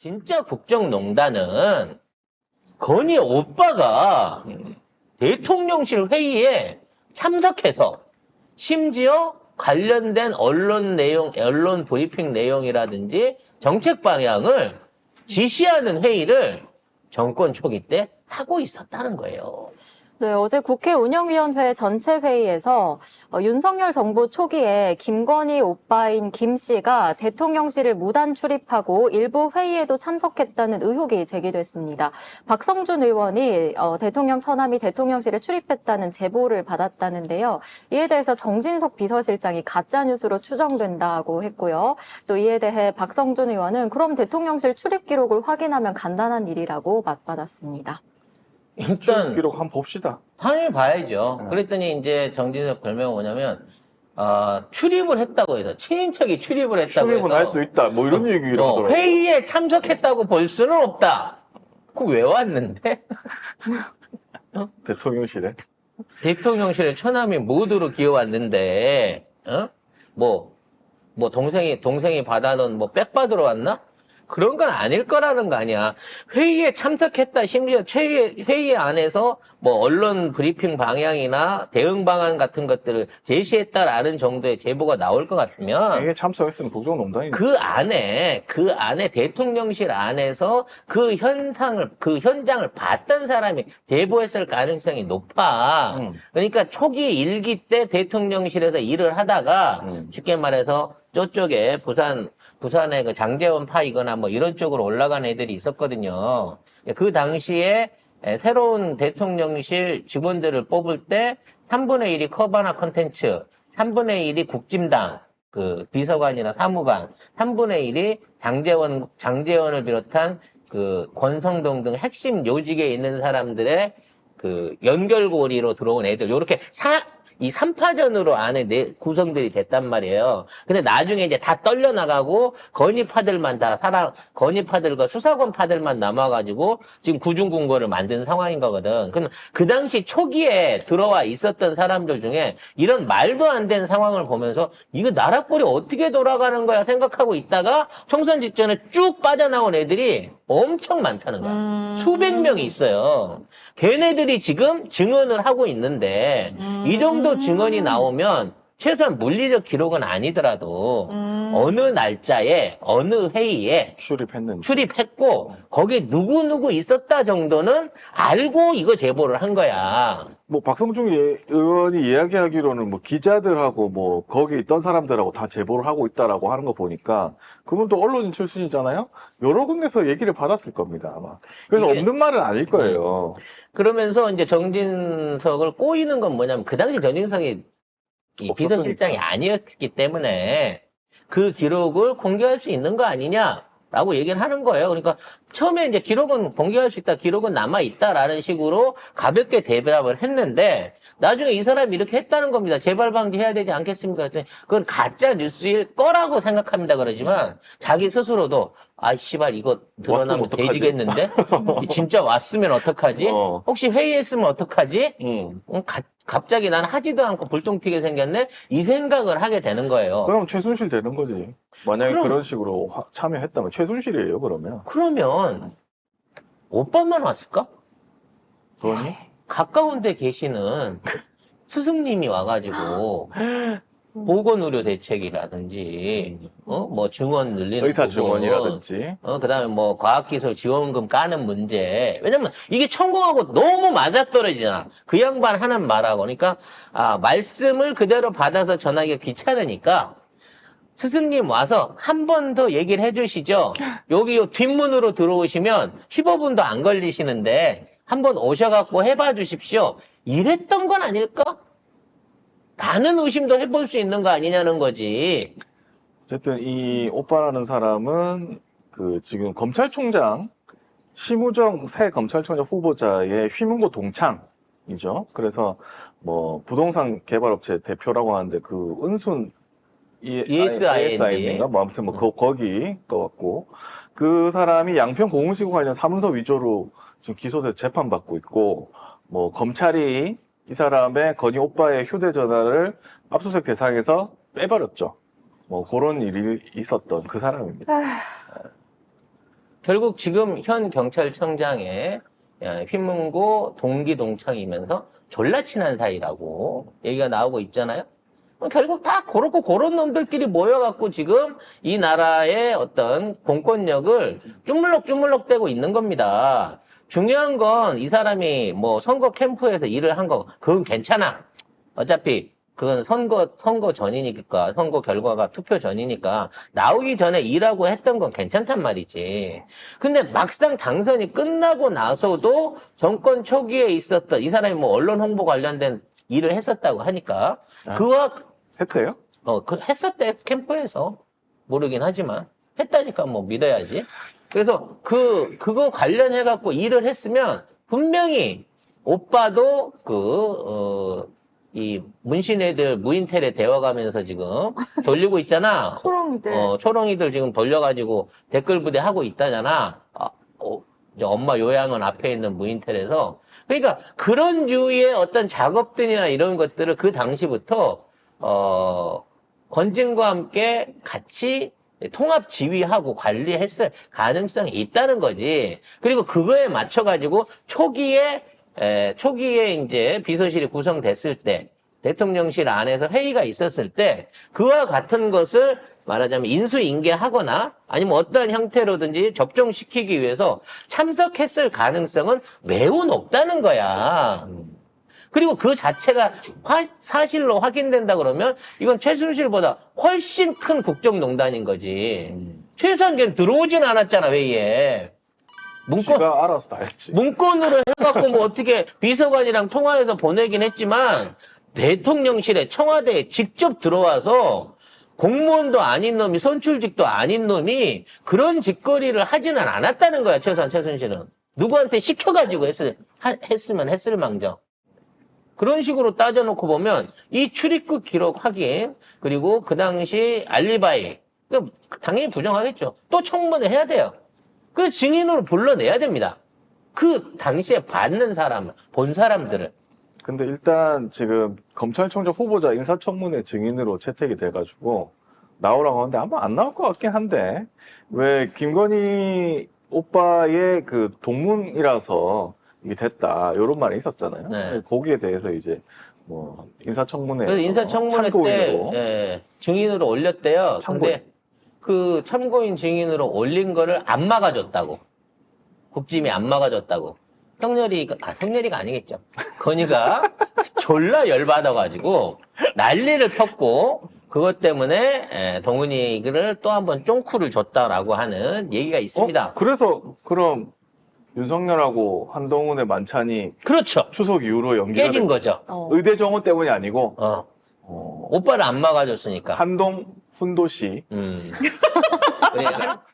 진짜 국정농단은 건희 오빠가 대통령실 회의에 참석해서 심지어 관련된 언론 내용, 언론 브리핑 내용이라든지 정책 방향을 지시하는 회의를 정권 초기 때 하고 있었다는 거예요. 네, 어제 국회 운영위원회 전체 회의에서 윤석열 정부 초기에 김건희 오빠인 김 씨가 대통령실을 무단 출입하고 일부 회의에도 참석했다는 의혹이 제기됐습니다. 박성준 의원이 대통령 처남이 대통령실에 출입했다는 제보를 받았다는데요. 이에 대해서 정진석 비서실장이 가짜뉴스로 추정된다고 했고요. 또 이에 대해 박성준 의원은 그럼 대통령실 출입 기록을 확인하면 간단한 일이라고 맞받았습니다. 일단 기록 한번 봅시다. 당연히 봐야죠. 그랬더니 이제 정진석 별명은 뭐냐면 출입을 했다고 해서 친인척이 출입을 했다고 출입은 해서 할 수 있다. 뭐 이런 얘기를 하더라고요. 회의에 참석했다고 볼 수는 없다. 그 왜 왔는데? 대통령실에. 대통령실에 처남이 모두로 기어왔는데 뭐 동생이 받아놓은 뭐 백 받으러 왔나? 그런 건 아닐 거라는 거 아니야. 회의에 참석했다. 심지어 회의 안에서 뭐 언론 브리핑 방향이나 대응 방안 같은 것들을 제시했다라는 정도의 제보가 나올 것 같으면 이게 참석했으면 국정농단이네. 그 안에 대통령실 안에서 그 현장을 봤던 사람이 제보했을 가능성이 높아. 그러니까 초기 일기 때 대통령실에서 일을 하다가 쉽게 말해서 저쪽에 부산에 그 장제원 파이거나 뭐 이런 쪽으로 올라간 애들이 있었거든요. 그 당시에 새로운 대통령실 직원들을 뽑을 때 3분의 1이 커버나 컨텐츠, 3분의 1이 국짐당, 그 비서관이나 사무관, 3분의 1이 장제원을 비롯한 그 권성동 등 핵심 요직에 있는 사람들의 그 연결고리로 들어온 애들, 요렇게 이 3파전으로 안에 구성들이 됐단 말이에요. 근데 나중에 이제 다 떨려나가고, 건의파들과 수사권 파들만 남아가지고, 지금 구중궁궐을 만든 상황인 거거든. 그럼 그 당시 초기에 들어와 있었던 사람들 중에 이런 말도 안 되는 상황을 보면서, 이거 나라 꼴이 어떻게 돌아가는 거야 생각하고 있다가, 총선 직전에 쭉 빠져나온 애들이 엄청 많다는 거야. 수백 명이 있어요. 걔네들이 지금 증언을 하고 있는데, 이 정도 증언이 나오면 최소한 물리적 기록은 아니더라도 어느 날짜에 어느 회의에 출입했고 거기에 누구 있었다 정도는 알고 이거 제보를 한 거야. 뭐 박성중 의원이 이야기하기로는 뭐 기자들하고 뭐 거기 있던 사람들하고 다 제보를 하고 있다라고 하는 거 보니까 그분도 언론인 출신이잖아요. 여러 군데서 얘기를 받았을 겁니다 아마. 그래서 없는 말은 아닐 거예요. 그러면서 이제 정진석을 꼬이는 건 뭐냐면 그 당시 정진석이 이 비서실장이 아니었기 때문에 그 기록을 공개할 수 있는 거 아니냐라고 얘기를 하는 거예요. 그러니까 처음에 이제 기록은 공개할 수 있다, 기록은 남아있다라는 식으로 가볍게 대답을 했는데 나중에 이 사람이 이렇게 했다는 겁니다. 재발 방지해야 되지 않겠습니까? 그랬더니 그건 가짜 뉴스일 거라고 생각합니다. 그러지만 자기 스스로도 씨발 이거 드러나면 돼지겠는데? 진짜 왔으면 어떡하지? 혹시 회의했으면 어떡하지? 갑자기 난 하지도 않고 불똥 튀게 생겼네? 이 생각을 하게 되는 거예요. 그럼 최순실 되는 거지. 만약에 그런 식으로 참여했다면 최순실이에요, 그러면. 그러면 오빠만 왔을까? 그러니? 가까운 데 계시는 스승님이 와가지고 보건의료 대책이라든지 뭐 증원 늘리는 의사 부분, 증원이라든지 그다음에 뭐 과학기술 지원금 까는 문제. 왜냐면 이게 천공하고 너무 맞아떨어지잖아. 그 양반 하는 말하고. 그러니까 말씀을 그대로 받아서 전하기가 귀찮으니까 스승님 와서 한 번 더 얘기를 해주시죠. 여기 뒷문으로 들어오시면 15분도 안 걸리시는데 한번 오셔갖고 해봐 주십시오. 이랬던 건 아닐까? 라는 의심도 해볼 수 있는 거 아니냐는 거지. 어쨌든 이 오빠라는 사람은 그 지금 검찰총장 심우정 새 검찰총장 후보자의 휘문고 동창이죠. 그래서 뭐 부동산 개발업체 대표라고 하는데 그 은순 ESIN인가 뭐 아무튼 뭐 거기 거 같고 그 사람이 양평 고흥지구 관련 사문서 위조로 지금 기소돼서 재판받고 있고 뭐 검찰이 이 사람의 건희 오빠의 휴대전화를 압수수색 대상에서 빼버렸죠. 뭐 그런 일이 있었던 그 사람입니다. 결국 지금 현 경찰청장의 휘문고 동기 동창이면서 졸라 친한 사이라고 얘기가 나오고 있잖아요. 결국 다 그런 놈들끼리 모여갖고 지금 이 나라의 어떤 공권력을 주물럭주물럭 대고 있는 겁니다. 중요한 건 이 사람이 뭐 선거 캠프에서 일을 한 거, 그건 괜찮아. 어차피 그건 선거 전이니까, 선거 결과가 투표 전이니까, 나오기 전에 일하고 했던 건 괜찮단 말이지. 근데 막상 당선이 끝나고 나서도 정권 초기에 있었던, 이 사람이 뭐 언론 홍보 관련된 일을 했었다고 하니까, 그와, 했대요? 했었대, 캠프에서. 모르긴 하지만. 했다니까 뭐 믿어야지. 그래서 그거 관련해갖고 일을 했으면, 분명히, 오빠도 이 문신애들 무인텔에 데워가면서 지금 돌리고 있잖아. 초롱이들. 초롱이들 지금 돌려가지고 댓글 부대 하고 있다잖아. 이제 엄마 요양원 앞에 있는 무인텔에서. 그러니까 그런 류의 어떤 작업들이나 이런 것들을 그 당시부터, 권진과 함께 같이 통합 지휘하고 관리했을 가능성이 있다는 거지. 그리고 그거에 맞춰가지고 초기에 이제 비서실이 구성됐을 때, 대통령실 안에서 회의가 있었을 때, 그와 같은 것을 말하자면 인수인계하거나 아니면 어떠한 형태로든지 접종시키기 위해서 참석했을 가능성은 매우 높다는 거야. 그리고 그 자체가 사실로 확인된다 그러면 이건 최순실보다 훨씬 큰 국정농단인 거지. 최소한 걔는 들어오진 않았잖아, 회의에. 지가 알아서 다 했지. 문건으로 해갖고 뭐 어떻게 비서관이랑 통화해서 보내긴 했지만 대통령실에 청와대에 직접 들어와서 공무원도 아닌 놈이 선출직도 아닌 놈이 그런 짓거리를 하지는 않았다는 거야, 최소한 최순실은. 누구한테 시켜가지고 했으면 했을 망정. 그런 식으로 따져놓고 보면 이 출입국 기록 확인 그리고 그 당시 알리바이 당연히 부정하겠죠. 또 청문회 해야 돼요. 그 증인으로 불러내야 됩니다. 그 당시에 받는 사람을, 본 사람들을. 근데 일단 지금 검찰총장 후보자 인사청문회 증인으로 채택이 돼가지고 나오라고 하는데 아마 안 나올 것 같긴 한데, 왜 김건희 오빠의 그 동문이라서 이게 됐다 이런 말이 있었잖아요. 네. 거기에 대해서 이제 뭐 인사청문회 그래서 인사청문회 때 증인으로 올렸대요. 참고인. 근데 그 참고인 증인으로 올린 거를 안 막아줬다고. 국짐이 안 막아줬다고. 성렬이가 아니겠죠. 건희가 졸라 열받아가지고 난리를 폈고, 그것 때문에 동훈이를 또 한 번 쫑쿠를 줬다라고 하는 얘기가 있습니다. 그래서 그럼 윤석열하고 한동훈의 만찬이 그렇죠. 추석 이후로 연기가 깨진 된 거죠. 의대 정원 때문이 아니고 오빠를 안 막아줬으니까. 한동 훈도 씨 그래,